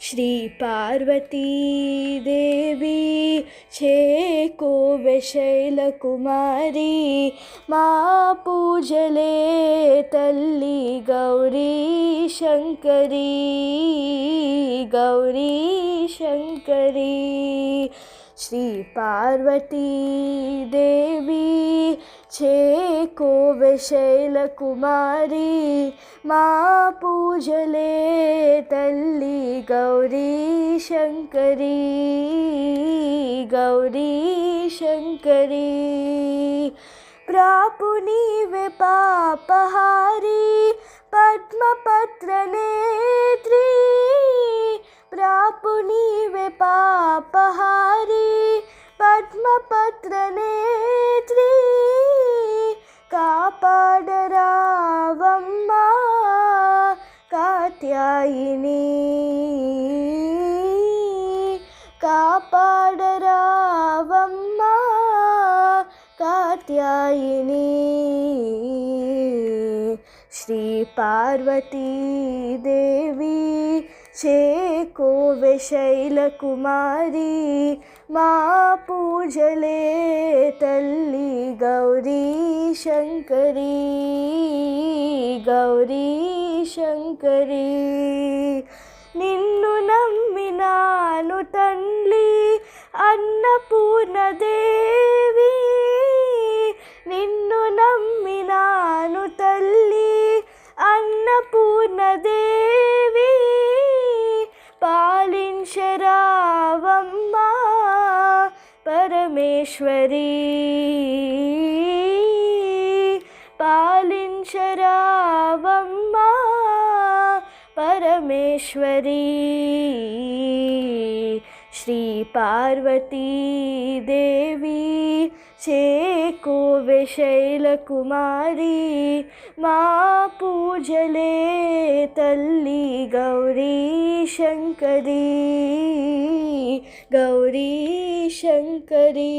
శ్రీ పార్వతీ దేవి చేకోవె శైలకుమారి మా పూజలే తల్లి గౌరీ శంకరీ గౌరీ శంకరీ శ్రీ పార్వతీ దేవి చేకోవె శైలకుమారి మా పూజలే తల్లి గౌరీ శంకరీ గౌరీ శంకరీ ప్రాపు నీవే పాపహారి పద్మపత్ర నేత్రీ ప్రాపు నీవే పాపహారి పద్మపత్ర నేత్రీ కాపాడరావమ్మా కాత్యాయిని కాపాడరావమ్మా కాత్యాయిని శ్రీ పార్వతీ దేవి చేకోవె శైలకుమారి మా పూజలే తల్లి గౌరీ శంకరీ గౌరీ శంకరీ నిన్ను నమ్మినాను తల్లి అన్నపూర్ణదేవి నిన్ను నమ్మినాను తల్లి అన్నపూర్ణదేవి పాలించరావమ్మా పరమేశ్వరీ పాలించరావమ్మా పరమేశ్వరీ శ్రీ పార్వతీ దేవి చేకోవె శైలకుమారి మా పూజలే తల్లి గౌరీ శంకరీ గౌరీ శంకరీ